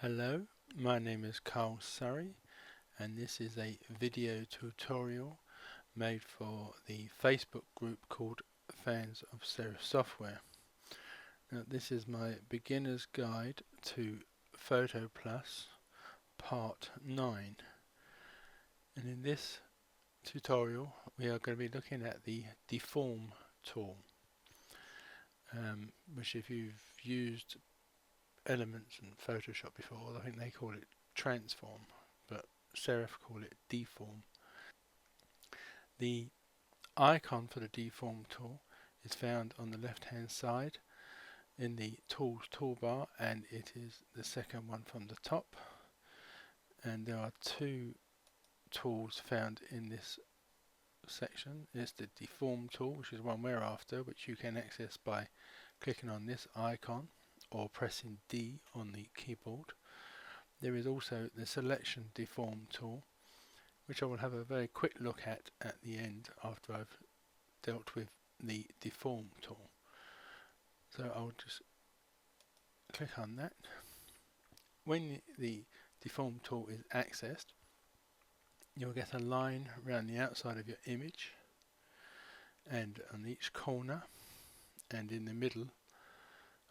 Hello, my name is Carl Surrey and this is a video tutorial made for the Facebook group called Fans of Serif Software. Now this is my beginner's guide to PhotoPlus part 9, and in this tutorial we are going to be looking at the Deform tool, which if you've used Elements in Photoshop before, I think they call it Transform, but Serif call it Deform. The icon for the Deform tool is found on the left hand side in the Tools toolbar, and it is the second one from the top, and there are two tools found in this section. It's the Deform tool, which is one we're after, which you can access by clicking on this icon or pressing D on the keyboard. There is also the Selection Deform tool, which I will have a very quick look at the end after I've dealt with the Deform tool. So I'll just click on that. When the Deform tool is accessed, you'll get a line around the outside of your image, and on each corner and in the middle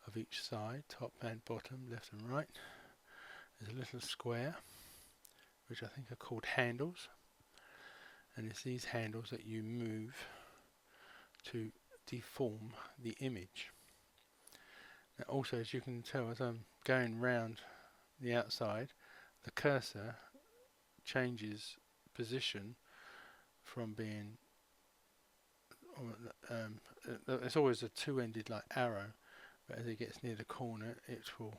of each side, top and bottom, left and right, there's a little square which I think are called handles, and it's these handles that you move to deform the image. Now also, as you can tell, as I'm going round the outside, the cursor changes position from being it's always a two-ended like arrow, but as it gets near the corner it will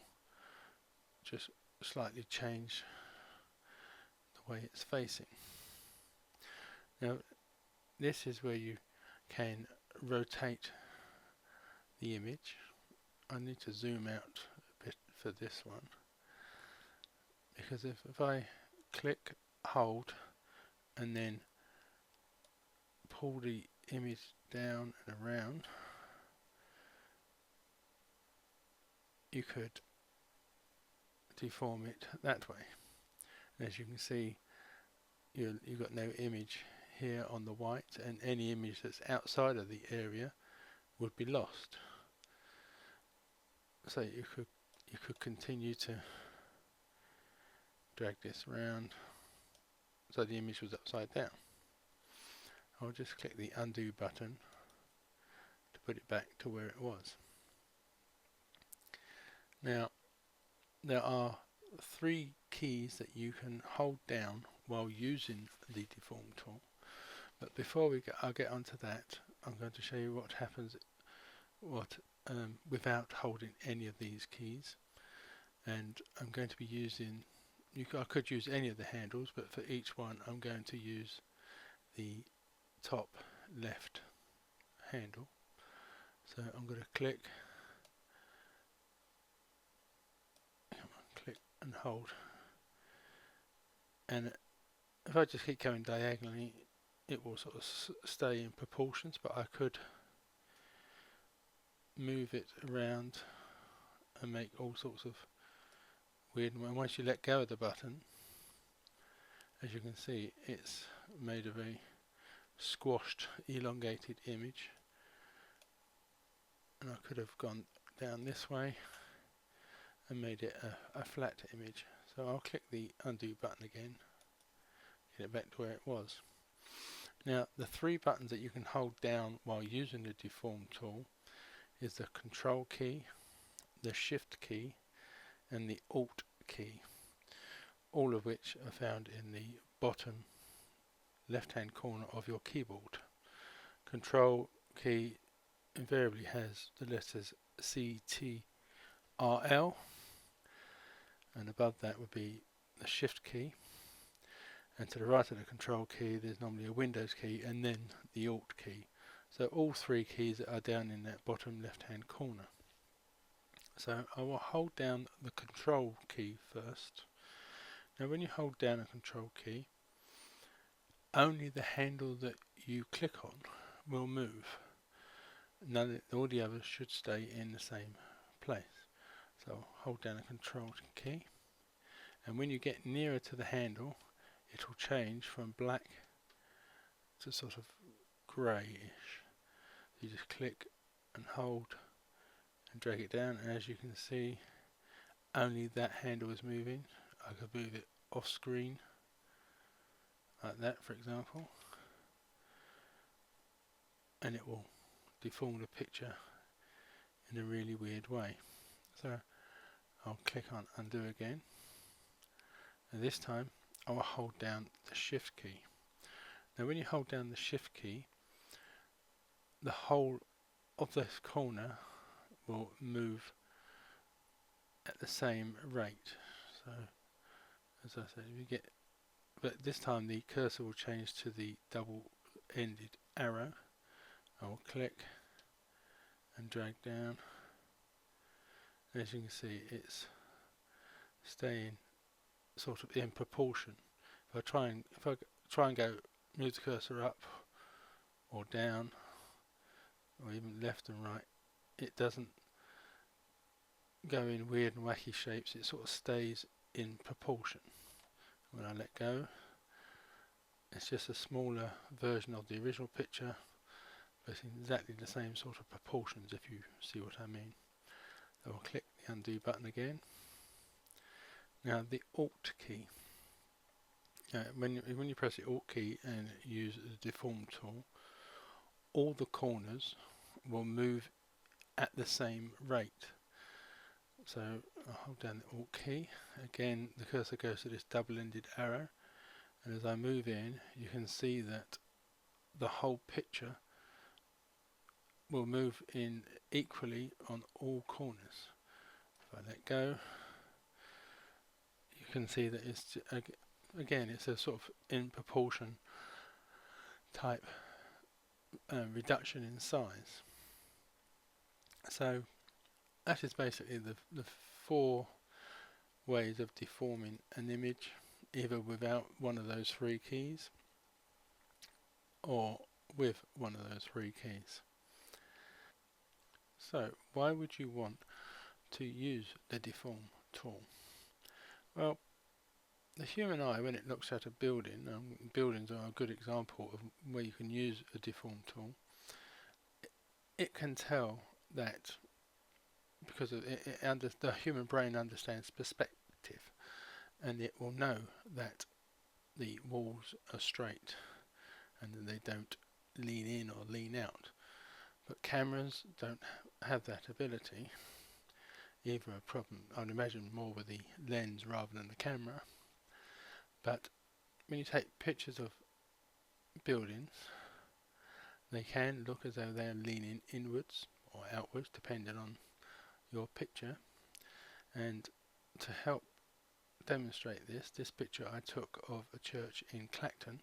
just slightly change the way it's facing. Now this is where you can rotate the image. I need to zoom out a bit for this one, because if I click, hold and then pull the image down and around, you could deform it that way. And as you can see, you've got no image here on the white, and any image that's outside of the area would be lost. So you could continue to drag this around so the image was upside down. I'll just click the undo button to put it back to where it was. Now there are three keys that you can hold down while using the Deform tool, but before I'll get onto that, I'm going to show you what happens without holding any of these keys. And I'm going to be using, I could use any of the handles, but for each one I'm going to use the top left handle. So I'm going to click and hold, and if I just keep going diagonally it will sort of stay in proportions, but I could move it around and make all sorts of weird. And once you let go of the button, as you can see, it's made a very squashed, elongated image, and I could have gone down this way and made it a flat image. So I'll click the undo button again, get it back to where it was. Now the three buttons that you can hold down while using the Deform tool is the Control key, the Shift key and the Alt key, all of which are found in the bottom left hand corner of your keyboard. Control key invariably has the letters C, T, R, L, and above that would be the Shift key, and to the right of the Control key there's normally a Windows key and then the Alt key. So all three keys are down in that bottom left hand corner. So I will hold down the Control key first. Now when you hold down a Control key, only the handle that you click on will move. All the others should stay in the same place. So I'll hold down a Control key and when you get nearer to the handle it will change from black to sort of greyish. You just click and hold and drag it down, and as you can see only that handle is moving. I could move it off screen like that, for example, and it will deform the picture in a really weird way. So I'll click on undo again, and this time I will hold down the shift key. Now when you hold down the shift key, the whole of this corner will move at the same rate. So as I said, you get, but this time the cursor will change to the double-ended arrow. I will click and drag down. As you can see, it's staying sort of in proportion. If I try and go move the cursor up or down, or even left and right, it doesn't go in weird and wacky shapes. It sort of stays in proportion. When I let go, it's just a smaller version of the original picture, but in exactly the same sort of proportions, if you see what I mean. I will click the undo button again. Now the Alt key. When you press the Alt key and use the Deform tool, all the corners will move at the same rate. So I'll hold down the Alt key. Again, the cursor goes to this double-ended arrow, and as I move in, you can see that the whole picture will move in equally on all corners. If I let go, you can see that it's again it's a sort of in proportion type reduction in size. So that is basically the 4 ways of deforming an image, either without one of those 3 keys or with one of those 3 keys. So why would you want to use the Deform tool? Well, the human eye, when it looks at a building, buildings are a good example of where you can use a Deform tool, it can tell that, because of the human brain understands perspective, and it will know that the walls are straight and that they don't lean in or lean out. But cameras don't have that ability. Either a problem, I'd imagine, more with the lens rather than the camera. But when you take pictures of buildings, they can look as though they're leaning inwards or outwards, depending on your picture. And to help demonstrate this picture I took of a church in Clacton.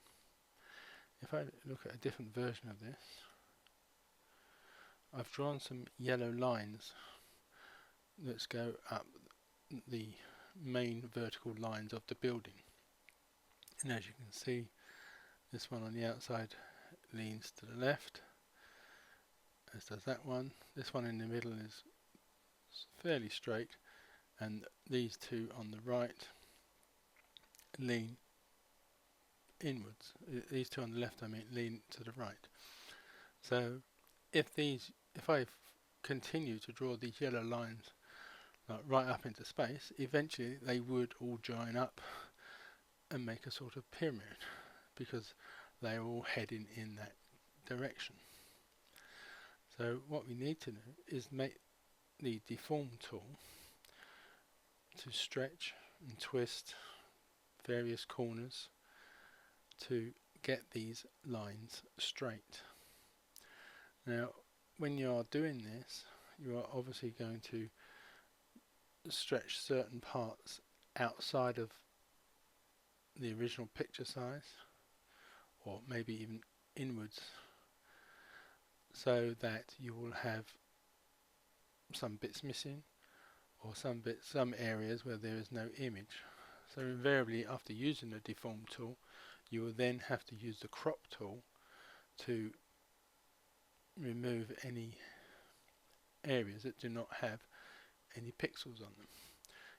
If I look at a different version of this, I've drawn some yellow lines that go up the main vertical lines of the building. And as you can see, this one on the outside leans to the left, as does that one. This one in the middle is fairly straight, and these 2 on the right lean inwards. These 2 on the left, I mean, lean to the right. So if I continue to draw these yellow lines right up into space, eventually they would all join up and make a sort of pyramid, because they're all heading in that direction. So what we need to do is make the Deform tool to stretch and twist various corners to get these lines straight. Now when you are doing this, you are obviously going to stretch certain parts outside of the original picture size, or maybe even inwards, so that you will have some bits missing, or some areas where there is no image. So invariably, after using the Deform tool, you will then have to use the Crop tool to remove any areas that do not have any pixels on them.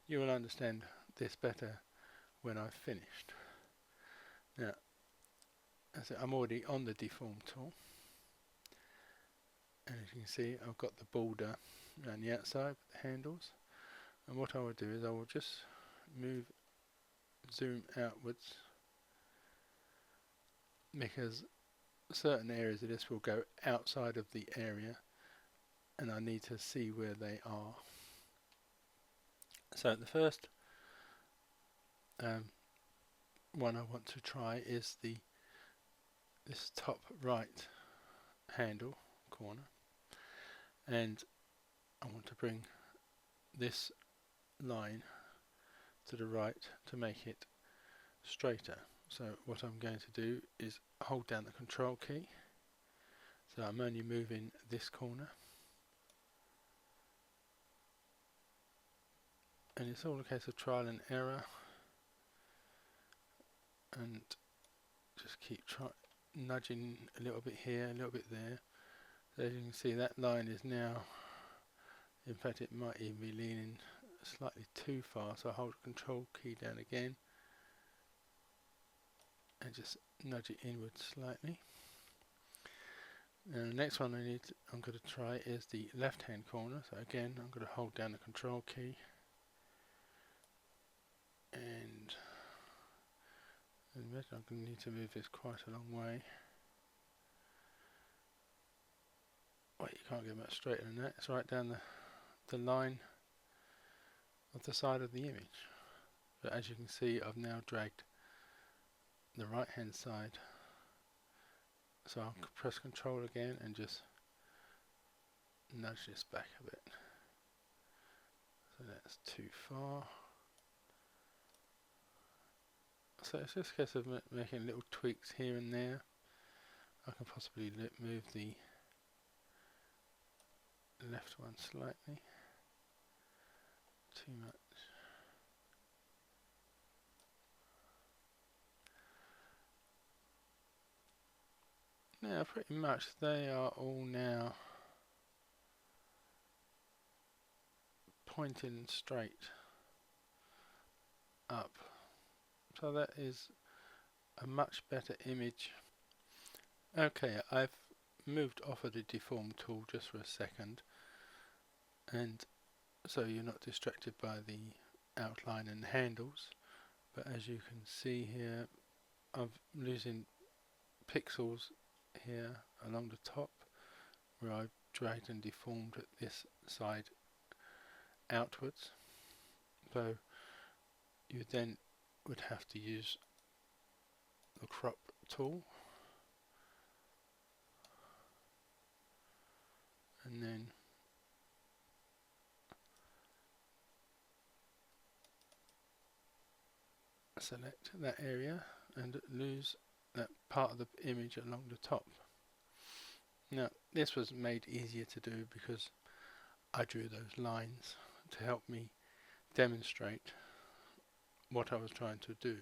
You will understand this better when I've finished. Now, as I'm already on the Deform tool, and as you can see, I've got the border around the outside with the handles. And what I will do is I will just zoom outwards, because certain areas of this will go outside of the area and I need to see where they are. So the first one I want to try is this top right handle corner, and I want to bring this line to the right to make it straighter. So what I'm going to do is hold down the control key, so I'm only moving this corner, and it's all a case of trial and error, and just keep nudging a little bit here, a little bit there. So as you can see, that line is now, in fact it might even be leaning slightly too far, so I hold the control key down again and just nudge it inward slightly. And the next one I'm going to try is the left hand corner. So again, I'm going to hold down the control key and I'm going to need to move this quite a long way. Wait, you can't get much straighter than that. It's right down the line of the side of the image. But as you can see, I've now dragged the right hand side. So I'll press control again and just nudge this back a bit. So that's too far. So it's just a case of making little tweaks here and there. I can possibly move the left one slightly. Too much. Now pretty much they are all now pointing straight up. So that is a much better image. Okay, I've moved off of the Deform tool just for a second, and so you're not distracted by the outline and handles, but as you can see here, I'm losing pixels here along the top where I've dragged and deformed this side outwards. So you then would have to use the crop tool and then select that area and lose that part of the image along the top. Now this was made easier to do because I drew those lines to help me demonstrate what I was trying to do.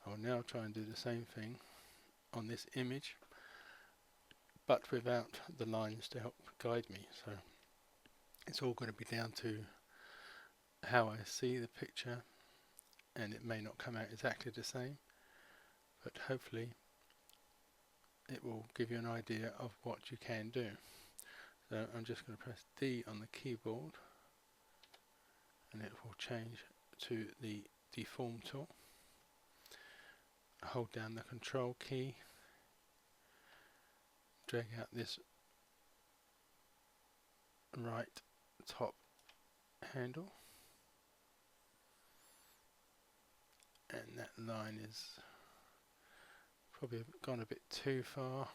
I will now try and do the same thing on this image, but without the lines to help guide me. So it's all going to be down to how I see the picture, and it may not come out exactly the same, but hopefully it will give you an idea of what you can do. So I'm just going to press D on the keyboard and it will change to the Deform tool. Hold down the control key, drag out this right top handle, and that line is probably gone a bit too far.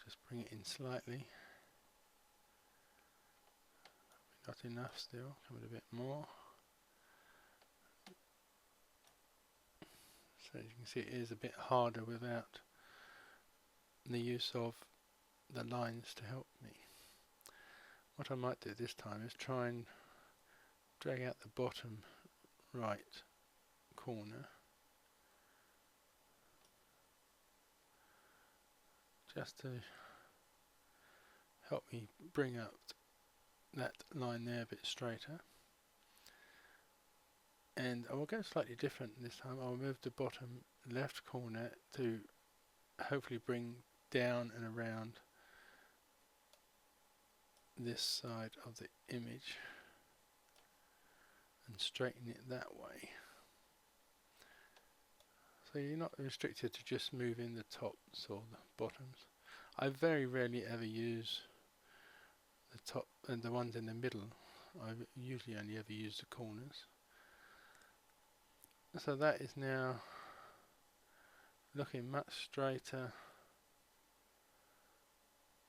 Just bring it in slightly. Not enough still, come a bit more. So as you can see, it is a bit harder without the use of the lines to help me. What I might do this time is try and drag out the bottom right corner just to help me bring up that line there a bit straighter. And I will go slightly different this time. I'll move the bottom left corner to hopefully bring down and around this side of the image and straighten it that way. So you're not restricted to just moving the tops or the bottoms. I very rarely ever use the top and the ones in the middle. I usually only ever use the corners. So that is now looking much straighter.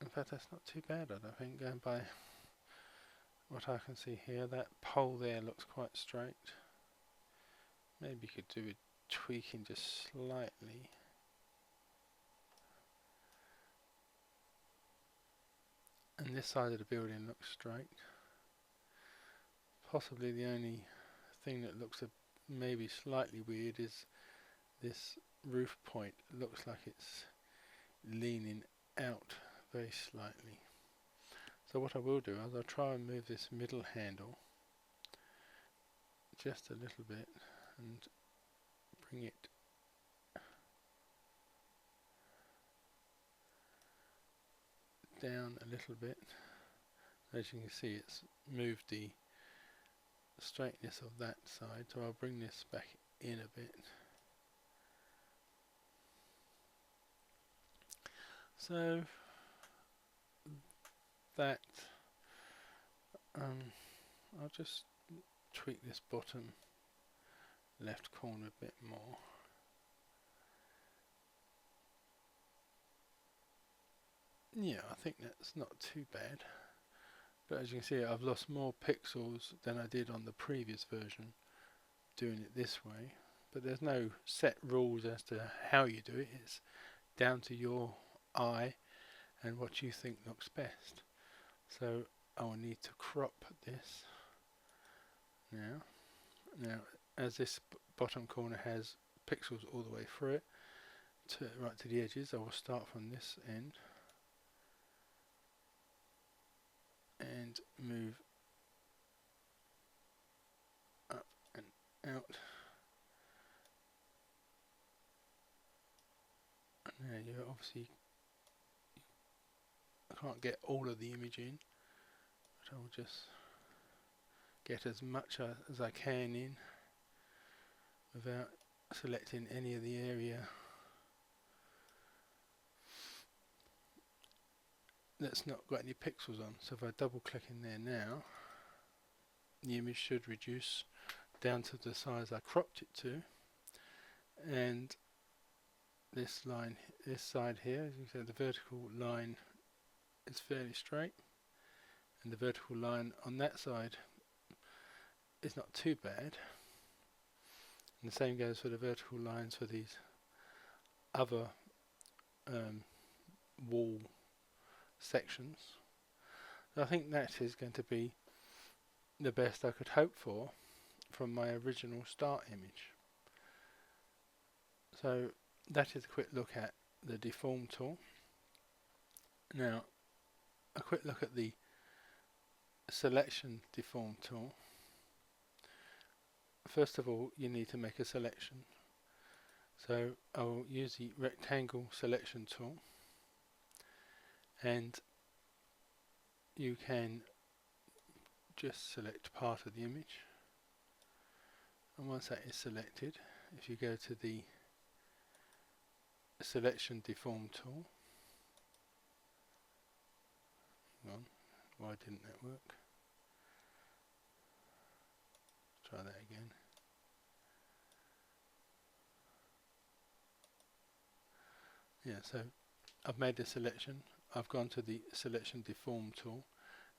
In fact, that's not too bad, I don't think, going by what I can see here. That pole there looks quite straight. Maybe you could do with tweaking just slightly. And this side of the building looks straight. Possibly the only thing that looks maybe slightly weird is this roof point. Looks like it's leaning out very slightly. So what I will do is I'll try and move this middle handle just a little bit and bring it down a little bit. As you can see, it's moved the straightness of that side, so I'll bring this back in a bit. So that I'll just tweak this bottom left corner a bit more. Yeah, I think that's not too bad. But as you can see, I've lost more pixels than I did on the previous version doing it this way. But there's no set rules as to how you do it. It's down to your eye and what you think looks best. So I will need to crop this now. Now, as this bottom corner has pixels all the way through it, right to the edges, I will start from this end and move up and out. Now you obviously can't get all of the image in, but I'll just get as much as I can in without selecting any of the area that's not got any pixels on. So if I double click in there now, the image should reduce down to the size I cropped it to, and this line, this side here, as you can see, the vertical line is fairly straight, and the vertical line on that side is not too bad. And the same goes for the vertical lines for these other wall sections. So I think that is going to be the best I could hope for from my original start image. So that is a quick look at the Deform tool. Now a quick look at the Selection Deform tool. First of all, you need to make a selection. So I will use the rectangle selection tool, and you can just select part of the image, and once that is selected, if you go to the Selection Deform tool, hang on, why didn't that work? Try that again. Yeah, so I've made the selection, I've gone to the Selection Deform tool,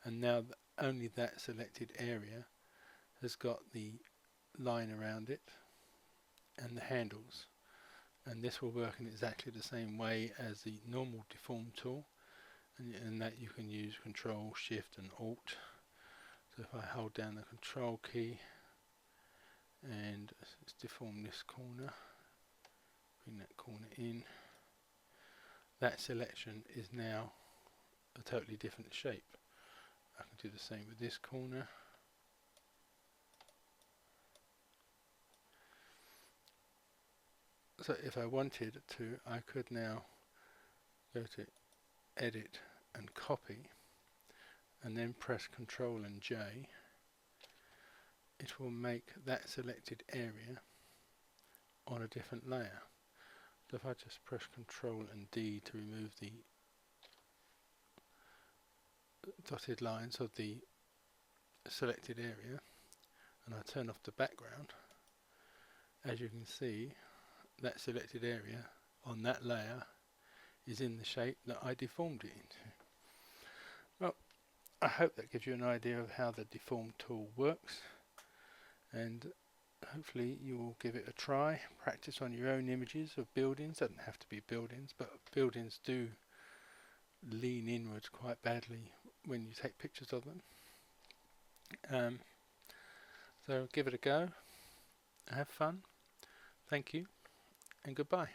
and now only that selected area has got the line around it and the handles, and this will work in exactly the same way as the normal Deform tool, and that you can use Control, Shift and Alt. So if I hold down the Control key and let's deform this corner, bring that corner in, that selection is now a totally different shape. I can do the same with this corner. So if I wanted to, I could now go to edit and copy, and then press Ctrl and J. It will make that selected area on a different layer. So if I just press Ctrl and D to remove the dotted lines of the selected area, and I turn off the background, as you can see, that selected area on that layer is in the shape that I deformed it into. Well, I hope that gives you an idea of how the Deform tool works, and hopefully you will give it a try. Practice on your own images of buildings. Doesn't have to be buildings, but buildings do lean inwards quite badly when you take pictures of them. So give it a go, have fun, thank you, and goodbye.